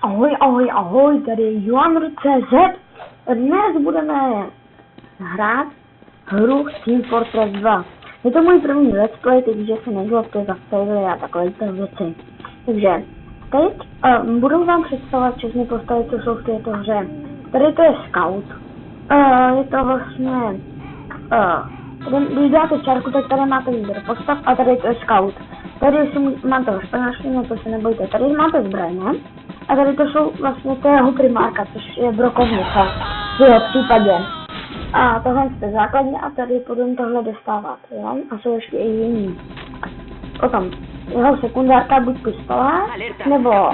Ahoj, tady Joanr.cz. Dnes budeme hrát hru Team Fortress 2. Je to můj první let's play, takže se nezlobte za spoilery a takovéto věci. Takže teď budu vám představovat všechny postavy, co jsou v této hře. Tady to je Scout. Je to vlastně... když dáte čárku, tak tady máte výběr postav a tady to je Scout. Tady máte ho španělštině, to se nebojte. Tady máte zbraně. A tady to jsou vlastně to jeho primárka, což je brokovnice v jeho případě. A tohle jste základně a tady potom tohle dostáváte, jo? A jsou ještě i jiní. Potom jeho sekundárka buď pistole, nebo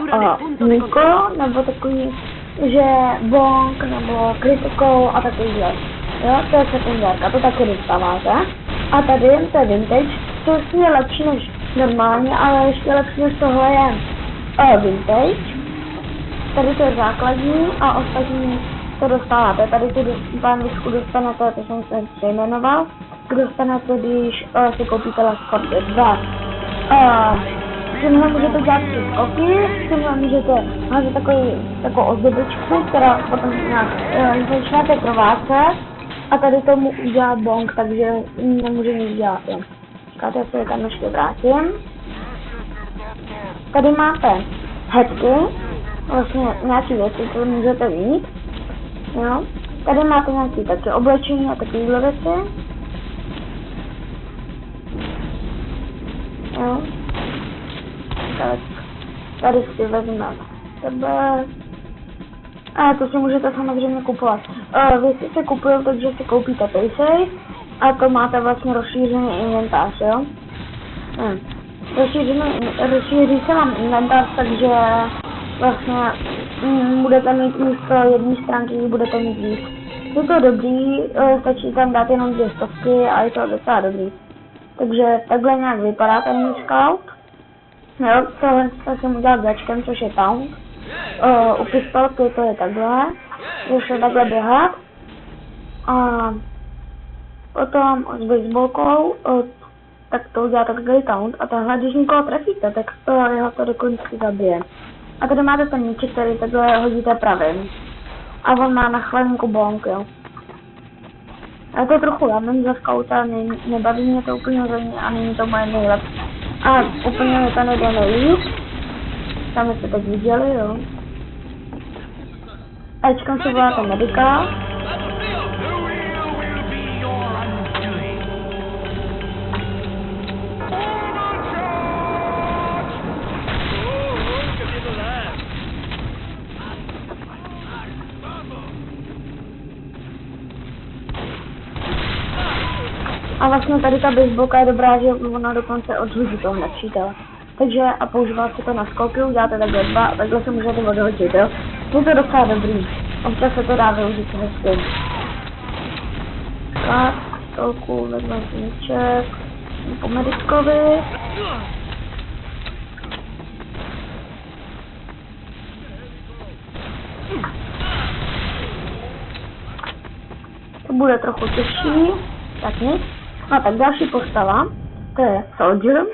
Niko, nebo takový, že bonk, nebo critical a takovýhle. Jo, to je sekundárka, to taky dostáváte. A tady to je vintage, to je lepší než normálně, ale ještě lepší než tohle je vintage. Tady to je základní a ostatní to dostáváte. Tady tu pánvičku dostanete, to jsem se přejmenoval, dostanete, když si koupíte Last Fortress 2. Tímhle můžete dělat skoky, tímhle můžete házet takovou ozdobičku, která potom nějak začnete provácet a tady tomu udělá bonk, takže nemůže nic dělat. Říkáte, já se tam ještě vrátím. Tady máte headky, vlastně nějaký věci, které můžete mít, jo. Tady máte nějaké také oblečení a takovéhle věci, jo. Tak, tady si vezmeme sebe, a to si můžete samozřejmě kupovat. Věci se kupují, takže si koupíte PaySafe a to máte vlastně rozšířený inventář, jo. Rozšíří se vám inventář, takže vlastně budete mít místo jedné stránky, budete mít víc. Je to dobrý, stačí tam dát jenom 200 a je to docela dobrý. Takže takhle nějak vypadá ten můj Scout. Jo, tohle jsem udělal gačkem, což je taunt. U pistolky to je takhle, ještě takhle běhat. A potom s baseballkou, tak to udělá takhle taunt a tahle, když někoho trefíte, tak jeho to dokonce zabije. A tady máte ten míček, který takhle hodíte pravým. A on má na chvilinku bonk, jo. A to je trochu lamen za Scouta, nebaví mě to úplně a není to moje nejlepší. A úplně mě to nejde nejlíp. Tam jste teď viděli, jo. Ačkám se voláte medika. A vlastně tady ta baseballka je dobrá, že ona dokonce odhodí toho nepřítele. Takže a používá se to na skoky, uděláte takhle dva a takhle se můžete odhodit, jo. Je to docela dobrý. Občas se to dá využít hezky. Tak, stolku, vezmeme míček, po medickovi. To bude trochu těžší, tak nic. No tak další postava, to je Soldier,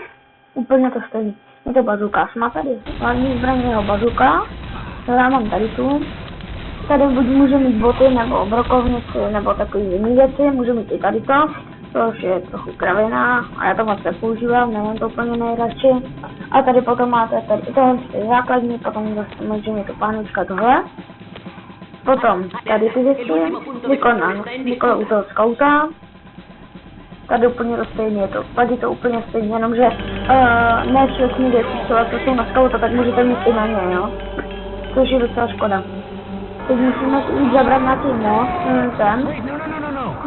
úplně to stejný. Je to bazuka, má tady hlavní zbraň jeho bazuka, já mám tady tu. Tady buď může mít boty, nebo brokovnici, nebo takový jiný věci, může mít i tady to, což je trochu kravina, a já to moc nepoužívám, nemám to úplně nejradši. A tady potom máte tohle základní, potom může mít to pánvička tohle. Potom tady ty věci, Nikola u toho Scouta. Tady úplně to stejně, tady to úplně stejně, jenomže ne všechny věci, co jsou na Scouta, tak můžete mít i na ně, jo. Což je docela škoda. Teď musíme si jít zabrat nějaký most,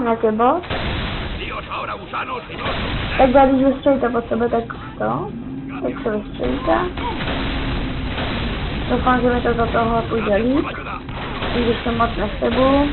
nějaký boss. Takhle když vystřelíte pod sebe, tak to, tak se vystřelíte. Doufám, že mi to za toho půjde líp, když se moc nestebu.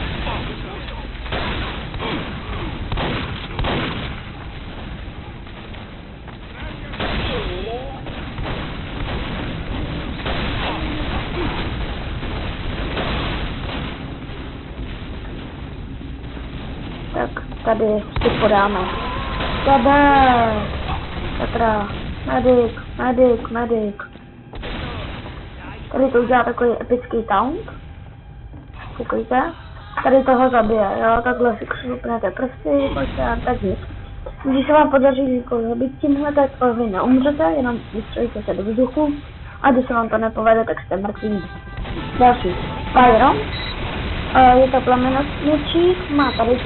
Tak tady si podáme. Tatra, medic. Tady to udělá takový epický taunt. Koukejte. Tady toho zabije, jo, takhle si křupnete prsty, pojďte a tak nic. Když se vám podaří někoho zabít tímhle, tak vy neumřete, jenom vystřelíte se do vzduchu a když se vám to nepovede, tak jste mrtví. Další. Pyro. Je to plamenotněčík, má tady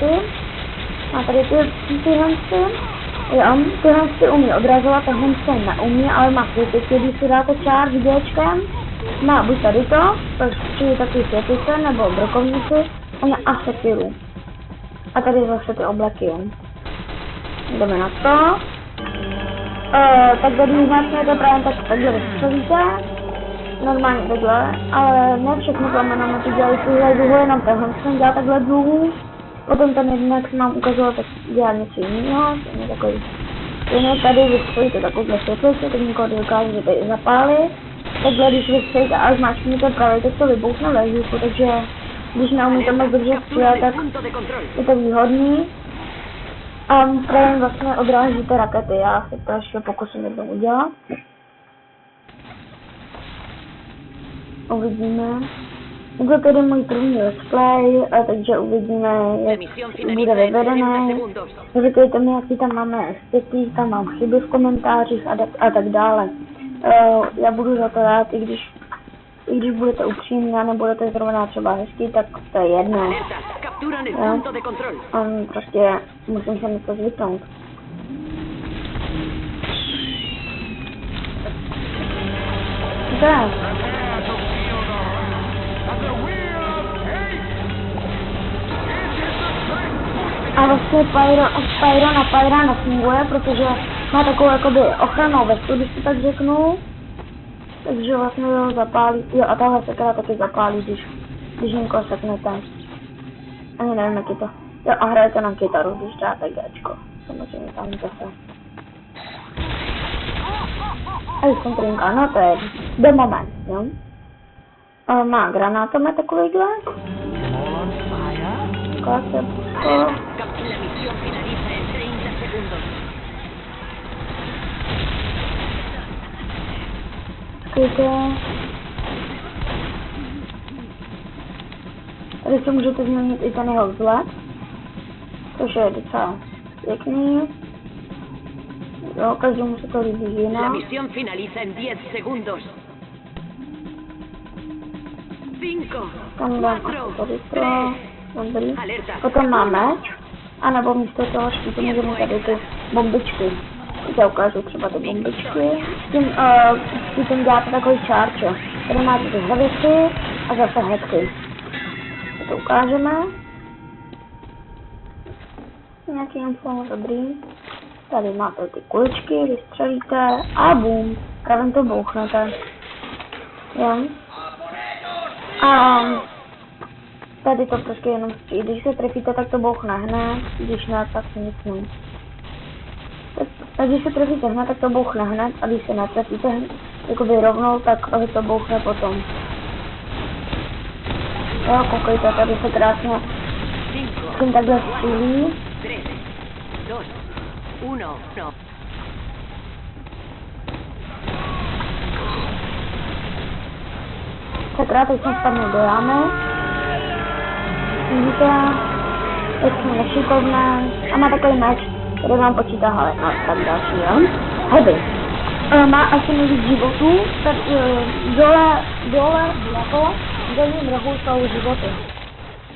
tyhle si umí odrazovat, tohle se neumí, ale má kritiky, když si dáte charge Gčkem, má buď tady to, přijde takový světlice, nebo brokovníci, a sekiru. A tady zase ty obleky, jo. Jdeme na to. Takhle když máte právě takhle vystřelíte. Normálně takhle, ale ne všechny plamenomety dělají tuhle dluhu, jenom tenhle jsem dělal takhle dluhu. Potom ten jeden, jak jsem vám ukazoval, tak dělá něco jiného, ten je takový. Jinak tady vystřelíte takovouhle světlici, tak někoho dokážete tady zapálit. Takhle když vystřelíte a zmáčknete právě, tak to vybuchne ve vzduchu, takže když neumíte moc dobře střílet, tak je to výhodný. A právě vlastně odrážíte rakety, já se to ještě pokusím jednou udělat. Uvidíme. Je to tedy můj první let's play, takže uvidíme, jak bude vyvedené. Říkejte mi, jaký tam máme estetí, tam mám chyby v komentářích a tak dále. Já budu za to rád, i když budete upřímní a nebudete zrovna třeba hezký, tak to je jedno. Prostě musím se něco zvyknout. Tak. A vlastně Pyro na Pyra nefunguje, protože má takovou jakoby ochrannou vestu, když si tak řeknu. Takže vlastně ho zapálí, jo a tahle sekera taky zapálí, když někoho seknete. Ani nevím, jak je to. Jo a hrajete na kytaru, když dáte Gčko. Samozřejmě tam zase. A jsem trinka, no to je do moment, jo. Má granátomet takovýhle. Klasepko. Tady si můžete změnit i ten jeho vzhled, což je docela pěkný. Jo, každému se to líbí jinak. Tam dám asi tady to, dobrý. Potom má meč, anebo místo toho štítu můžeme tady ty bombičky. Já ukážu třeba ty bombičky. S tím děláte takový charge. Tady máte ty zavěsy a zase headky. To ukážeme. Nějaký info, dobrý. Tady máte ty kuličky, vystřelíte a bum, právě to bouchnete. Jo. A tady to prostě jenom střílí. Když se trefíte, tak to bouchne hned, když ne, tak nic ne. Tak když se trefíte hned, tak to bouchne hned, a když se netrefíte jakoby rovnou, tak to bouchne potom. Jo, koukejte, tady se krásně tím takhle střílí. Sakra, teď jsem spadnul do jámy. Vidíte, jak jsme nešikovné. A má takový meč, který vám počítá, ale no, tak další, jo. Heavy. Má asi nejvíc životů, tak dole, vlevo, v dolním rohu jsou životy.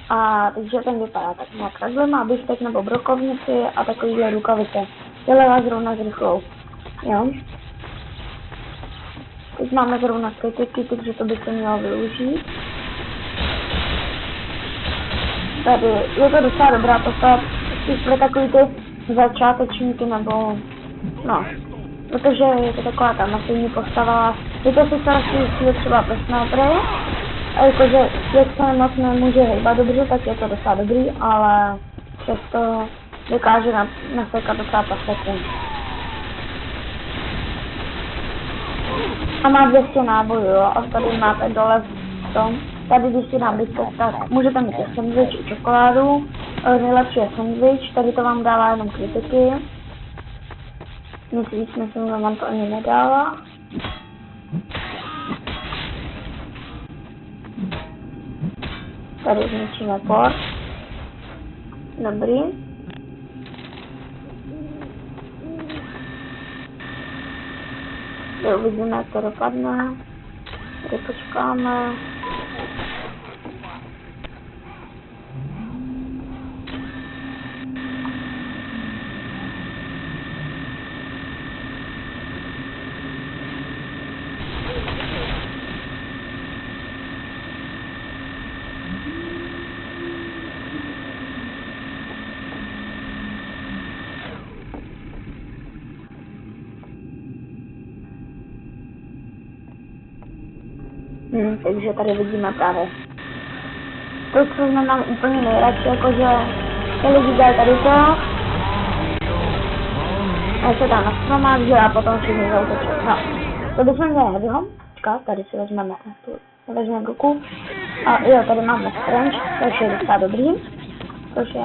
A takže ten vypadá tak nějak takhle, má biftek nebo brokovnici a takovýhle rukavice. Těle vás zrovna zrychlou, jo. Teď máme zrovna kritiky, takže to by se mělo využít. Tady je to docela dobrá postava, spíš pro takový ty začátečníky nebo no. Protože je to taková ta masivní postava. Je to sice je třeba pro snipery, a jakože jak se moc nemůže hejbat dobře, tak je to docela dobrý, ale přesto dokáže nasekat docela paseku. A má 200 nábojů, jo, a tady máte dole v tom. Tady když si dám byste, tak můžete mít sandwich i čokoládu. Nejlepší je sandwich, tady to vám dává jenom kritiky. Nic víc, myslím, že vám to ani nedává. tady zničíme port. Dobrý. Tady uvidíme, jak to dopadne. Tady počkáme. Takže tady vidíme právě to, co jsme nám úplně nejradši, jakože tady vidíte tady to a se tam nastřelmáží a potom všichni zautočí. No, to bychom měli nevyhom. Počkat, tady si vezmeme ruku. A jo, tady máme strange, což je docela dobrý. Což je,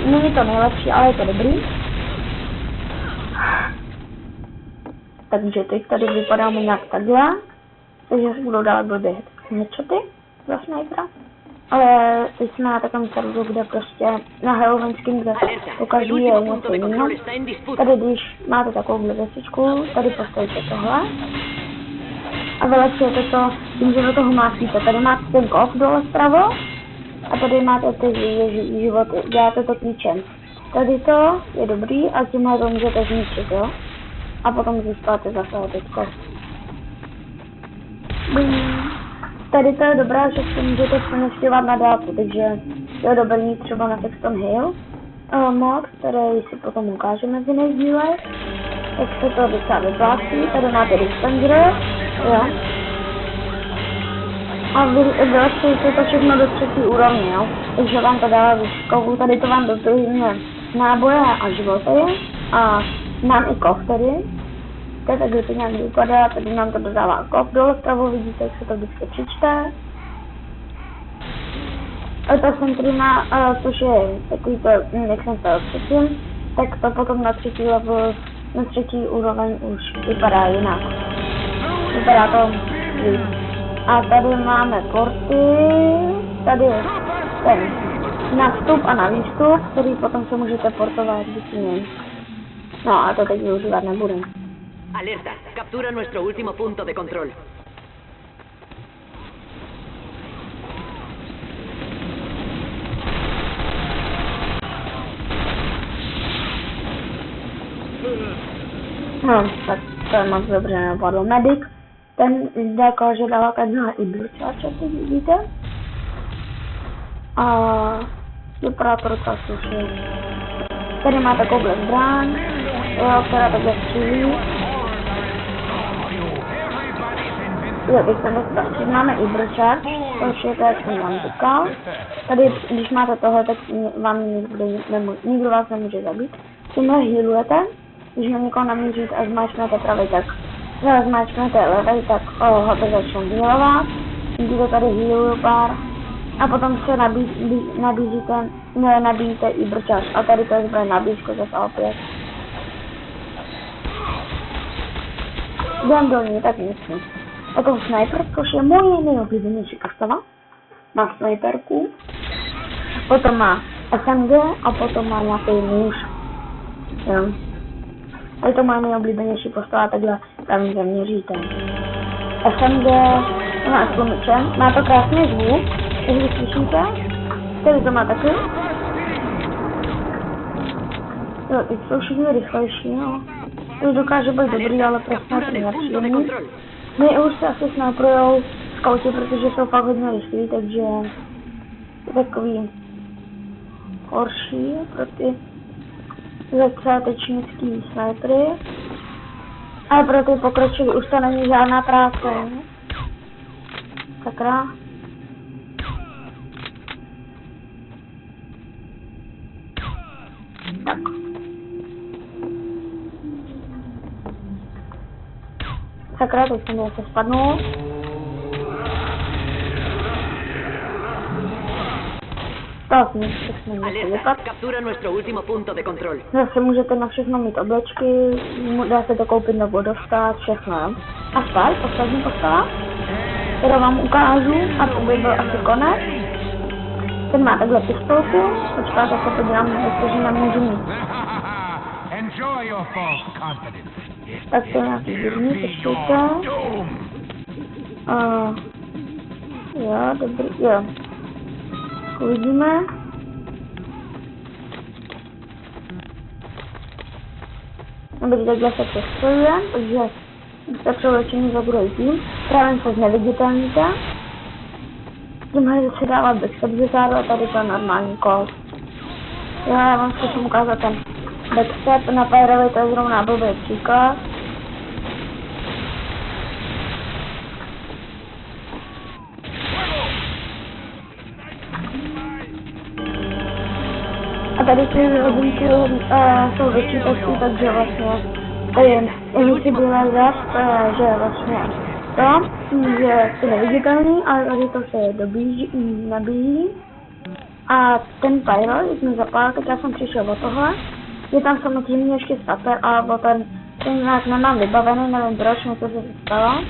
není to nejlepší, ale je to dobrý. Takže teď tady vypadáme nějak takhle. Takže se budou dále běhat headshoty za snipera. Ale teď jsme na takovém serveru, kde prostě na halloweenským, kde to každý je něco jiného. Tady když máte takovou věcičku, tady postavíte tohle. A vylepšujete to tím, že do toho másíte. Tady máte ten kov dole zpravo. A tady máte ty životy, děláte to klíčem. Tady to je dobrý a tímhle to můžete zničit, jo. A potom získáte zase teďko. Tady to je dobré, že si můžete přeměstňovat na dálku, takže to je dobrý třeba na Sexton Hill mod, který si potom ukážeme v jiných dílech. Tak se to docela vyplácí, tady máte dispenser, jo. A vylepšujete to všechno do 3. úrovně, jo. Takže vám to dává výzkovu, tady to vám doplňuje náboje a životy a mám i kov tady. Takže to nějak vypadá, tady nám to dodává kop dole zpravo, vidíte, jak se to vždycky přičte. A ta centrina, což je takový to, jak jsem to předtím, tak to potom na 3. level, na 3. úroveň už vypadá jinak. Vypadá to víc. A tady máme porty, tady je ten nástup a na výstup, který potom se můžete portovat vždycky. No a to teď využívat nebudem. Alerta, captura nuestro último punto de control. No, tak to je moc dobře nepadlo. Medic, ten dokáže dávat takhle i blučáče, jak vidíte. A vypadá to docela slušně. Tady má takovou zbraň, která takhle střílí. Jo, teď jsem dostal, máme i bročák, což je to, jak jsem vám říkal. Tady, když máte tohle, tak vám nikdo vás nemůže zabít. Tímhle healujete, když na někoho namíříte a zmáčknete pravý, tak zmáčknete levý, tak ho to začne healovat. Vidíte, tady healuju pár. A potom se nabíjíte i bročář. A tady to je zbraň nabíjsko zase opět. Jdem do ní, tak nic. Potom sniper, což je moje nejoblíbenější postava. Má sniperku. Potom má SMG a potom má nějaký nůž. Jo. A je to moje nejoblíbenější postava, takhle tam zaměříte. SMG má s tlumičem, má to krásný zvuk, takže slyšíte. Tady to má taky. Jo, teď jsou všichni rychlejší, no. To už dokáže být dobrý, ale prostě nepříjemný. My už se asi snaprujou skauti, protože jsou fakt hodně rychlí, takže je takový horší pro ty začátečnický snipery. Ale pro ty pokročilí už to není žádná práce. Sakra. Tak. Sakra, teď jsem zase spadnul. Alerta, captura nuestro último punto de control. Zase můžete na všechno mít oblečky, dá se to koupit nebo dostat, všechno. A spát, poslední postava, kterou vám ukážu, a to by byl asi konec. ten má takhle pistolku, počkáte, se podívám, jestli nemůžu mít. Enjoy your false confidence. Tak to je nějaký divný, počkejte. Jo, dobrý, jo. Uvidíme. Dobrý, takhle se přespojuje, takže jste převlečení za druhý tým. Právě se zneviditelníte. Tímhle se dává backstep záru a tady to je normální kol. Jo, já vám zkusím ukázat ten backstep na Pyrovi, to je zrovna blbý příklad. A tady ty hodinky jsou vyčítací, takže vlastně to je invisible vest, že vlastně to, že to neviditelný, ale tady to se nabíjí. A ten Pyro, jak mi zapál, tak já jsem přišel o tohle. Je tam samozřejmě ještě starter, ale ten nějak nemám vybavený, nevím proč, něco se stalo.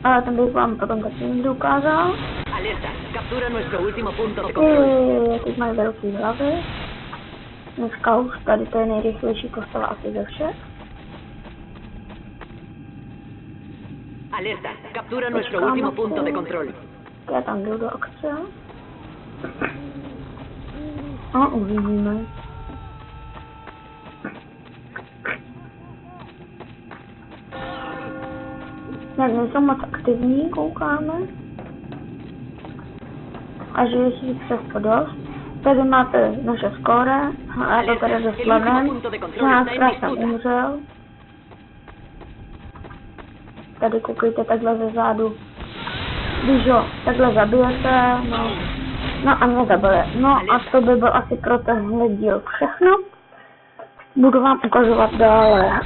Ale ten bych vám potom taky někdy ukázal. Alerta, captura nuestro último punto de control. Teď mají velký hlavy. Dneska už tady to je nejrychlejší postava asi ze všech. Alerta, captura nuestro último punto de control. Já tam jdu do akce. A uvidíme. Jak nejsou moc aktivní, koukáme. A že je jich přesto dost. Tady máte naše skóre, a to tady se slavem, 13krát jsem umřel. Tady koukejte takhle ze zádu. Když ho takhle zabijete, no a mě zabije. No a to by byl asi pro tenhle díl všechno. Budu vám ukazovat dále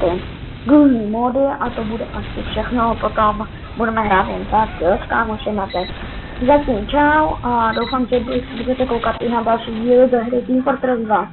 ty různý módy a to bude asi všechno. Potom budeme hrát jen tak, jo, s kámošem a tak. Zatím čau a doufám, že budete koukat i na další díly ze hry Team Fortress 2.